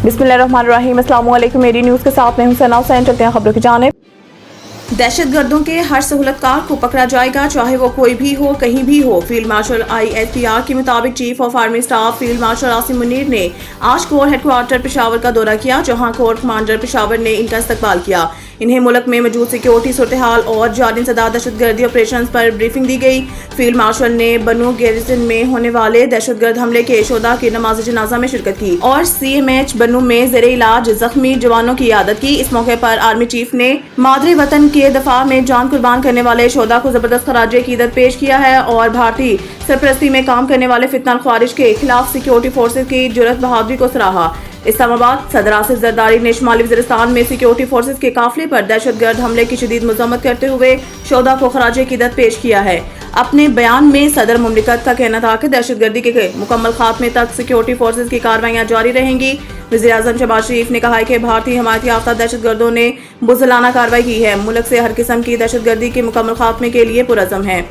बिस्मिल्लाहिर्रहमानिर्रहीम। अस्सलाम वालेकुम। मेरी न्यूज़ के साथ मैं हूं सना हुसैन। चलते हैं खबरों की जानिब। दहशत गर्दों के हर सहूलतकार को पकड़ा जाएगा, चाहे वो कोई भी हो, कहीं भी हो। फील्ड मार्शल ISPR के मुताबिक chief of army staff field marshal Asim Munir ने आज कोर हेडक्वार्टर पेशावर का दौरा किया, जहां कोर कमांडर पेशावर ने इनका इस्तकबाल किया। इन्हें मुल्क में मौजूद सिक्योरिटी सूरत हाल और जारी इंसदाद दहशत गर्दी ऑपरेशन पर ब्रीफिंग दी गई। फील्ड मार्शल ने बनू गैरिसन में होने वाले दहशत गर्द हमले के शोधा की नमाज जनाजा में शिरकत की और CMH बनू में ज़ेरे इलाज जख्मी जवानों की इयादत की। इस मौके पर आर्मी चीफ ने मादरे वतन के दफा में जान कुर्बान करने वाले शोधा को जबरदस्त खराज अकीदत पेश किया है और भारतीय सरपरस्ती में काम करने वाले फितना ख्वारिज के खिलाफ सिक्योरिटी फोर्सेज की जुर्रत बहादुरी को सराहा। इस्लामाबाद सदर आसिफ जरदारी ने शुमाली वज़ीरिस्तान में सिक्योरिटी फोर्सेज के काफिले पर दहशत गर्द हमले की शदीद मज़म्मत करते हुए शोधा को खराज अकीदत पेश किया है। अपने बयान में सदर मुमलिकत का कहना था कि दहशत गर्दी के मुकम्मल खात्मे तक सिक्योरिटी फोर्सेज की कार्रवाइयाँ जारी रहेंगी। वज़ीर आज़म शहबाज शरीफ ने कहा है कि भारतीय हमायत याफ्ता दहशत गर्दों ने बुज़दिलाना कार्रवाई की है, मुल्क से हर किस्म की दहशत गर्दी के मुकम्मल खात्मे के लिए पुरअज़म है।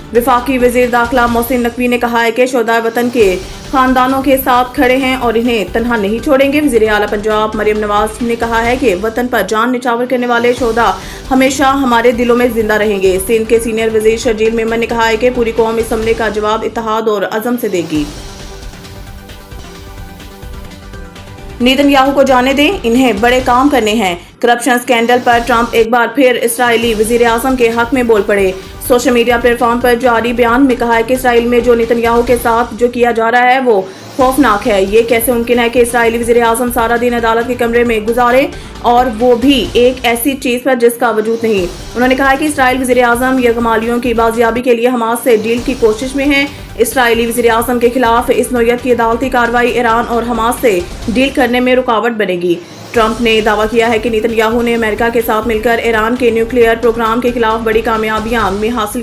वफाकी वज़ीर दाखिला मोहसिन नकवी ने कहा है कि शोधा वतन के खानदानों के साथ खड़े हैं और इन्हें तन्हा नहीं छोड़ेंगे। वज़ीर आला पंजाब मरियम नवाज ने कहा है कि वतन पर जान निछावर करने वाले शोधा हमेशा हमारे दिलों में जिंदा रहेंगे। सिंध के सीनियर वज़ीर शर्जील मेमन ने कहा है कि पूरी कौम इस हमले का जवाब इत्तेहाद और अज़म से देगी। नेतन्याहू को जाने दें, इन्हें बड़े काम करने हैं। करप्शन स्कैंडल पर ट्रंप एक बार फिर इसराइली वज़ीर आज़म के हक में बोल पड़े। सोशल मीडिया प्लेटफॉर्म पर जारी बयान में कहा है कि इसराइल में जो नेतन्याहू के साथ जो किया जा रहा है वो खौफनाक है। ये कैसे मुमकिन है कि इसराइली वज़ीर आज़म सारा दिन अदालत के कमरे में गुजारे और वो भी एक ऐसी चीज़ पर जिसका वजूद नहीं। उन्होंने कहा कि इसराइल वज़ीर आज़म यरगमालियों की बाजियाबी के लिए हमास से डील की कोशिश में है। इसराइली वज़ीर आज़म के खिलाफ इस नौयत की अदालती कार्रवाई ईरान और हमास से डील करने में रुकावट बनेगी। ट्रंप ने दावा किया है कि नेतन्याहू ने अमेरिका के साथ मिलकर ईरान के न्यूक्लियर प्रोग्राम के खिलाफ बड़ी कामयाबियां भी हासिल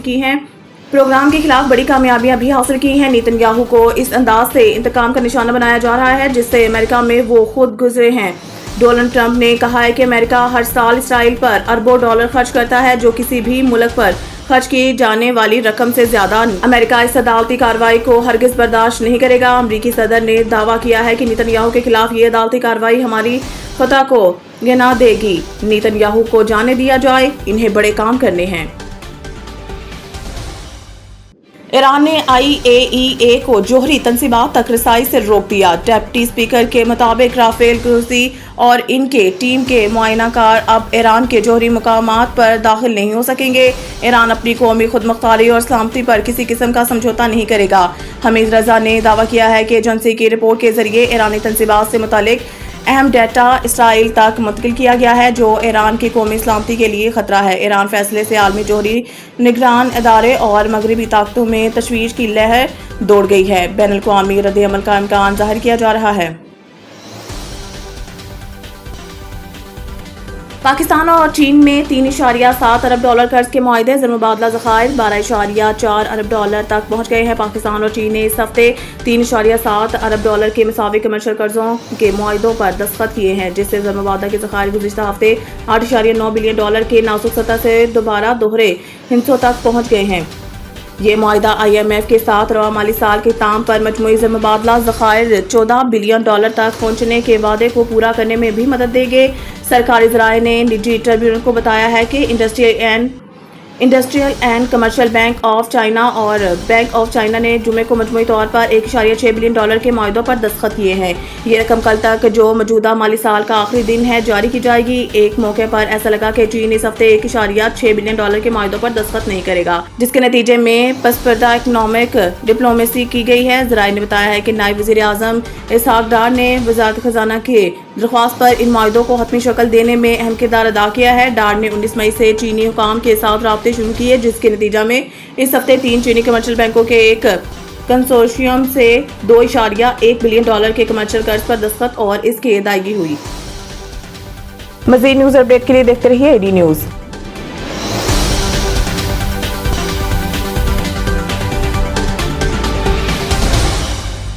की हैं। नेतन्याहू को इस अंदाज से इंतकाम का निशाना बनाया जा रहा है जिससे अमेरिका में वो खुद गुजरे हैं। डोनाल्ड ट्रंप ने कहा है कि अमेरिका हर साल इसराइल पर अरबों डॉलर खर्च करता है, जो किसी भी मुल्क पर खर्च की जाने वाली रकम से ज्यादा। अमेरिका इस अदालती कार्रवाई को हरगिज बर्दाश्त नहीं करेगा। अमरीकी सदर ने दावा किया है कि नेतन्याहू के खिलाफ ये अदालती कार्रवाई हमारी फतह को गिना देगी। नेतन्याहू को जाने दिया जाए, इन्हें बड़े काम करने हैं। ईरान ने IAEA को जोहरी तंसीबात तक रसाई से रोक दिया। डेप्टी स्पीकर के मुताबिक राफेल ग्रोसी और इनके टीम के मुआयनाकार अब ईरान के जोहरी मकामात पर दाखिल नहीं हो सकेंगे। ईरान अपनी कौमी खुद मुख्तारी और सलामती पर किसी किस्म का समझौता नहीं करेगा। हमीद रजा ने दावा किया है कि एजेंसी की रिपोर्ट के जरिए ईरानी तंसीबात से मुतालिक अहम डेटा इसराइल तक मुंतकिल किया गया है, जो ईरान की कौमी सलामती के लिए खतरा है। ईरान फैसले से आलमी जोहरी निगरान इदारे और मगरबी ताकतों में तशवीश की लहर दौड़ गई है। बैनुल-अक़वामी रद्द-ए-अमल का इम्कान जाहिर किया जा रहा है। पाकिस्तान और चीन में 3.7 अरब डॉलर कर्ज के मुआहदे ज़र मुबादला ज़खायर 12.4 अरब डॉलर तक पहुंच गए हैं। पाकिस्तान और चीन ने इस हफ्ते 3.7 अरब डॉलर के मुसावी कमर्शियल कर्जों के मुआहदों पर दस्तखत किए हैं, जिससे ज़र मुबादला के ज़खायर गुज़िश्ता हफ्ते 8.9 बिलियन डॉलर के नाजुक सतह से दोबारा दोहरे हिस्सों तक पहुँच गए हैं। ये मुआहदा IMF के साथ रवा माली साल के इख्तिताम पर मजमूई ज़र मुबादला ज़खायर 14 बिलियन डॉलर तक पहुंचने के वादे को पूरा करने में भी मदद देंगे। सरकारी ज़राए ने निजी ट्रिब्यूनल को बताया है कि industrial and commercial bank of China और बैंक ऑफ चाइना ने जुमे को मजमूई तौर पर 1.6 बिलियन डॉलर के मुआहदों पर दस्तखत किए हैं। ये रकम कल तक, जो मौजूदा माली साल का आखिरी दिन है, जारी की जाएगी। एक मौके पर ऐसा लगा कि चीन इस हफ्ते 1.6 बिलियन डॉलर के मुआहदों पर दस्तखत नहीं करेगा, जिसके नतीजे में पसपर्दा इकनॉमिक डिप्लोमेसी की गई है। ज़राए ने बताया है कि नायब वज़ीर आज़म इसहाक डार ने वज़ारत खजाना के दरख्वास्त पर इन मुआहदों को हतमी शक्ल देने में अहम किरदार अदा किया है। डार ने 19 मई से चीनी हुकाम के साथ राब्ते शुरू किए, जिसके नतीजा में इस हफ्ते 3 चीनी कमर्शियल बैंकों के एक कंसोर्शियम से 2.1 बिलियन डॉलर के कमर्शियल कर्ज पर दस्तखत और इसकी अदायगी हुई। मज़ीद न्यूज़ अपडेट के लिए देखते रहिए AD न्यूज़।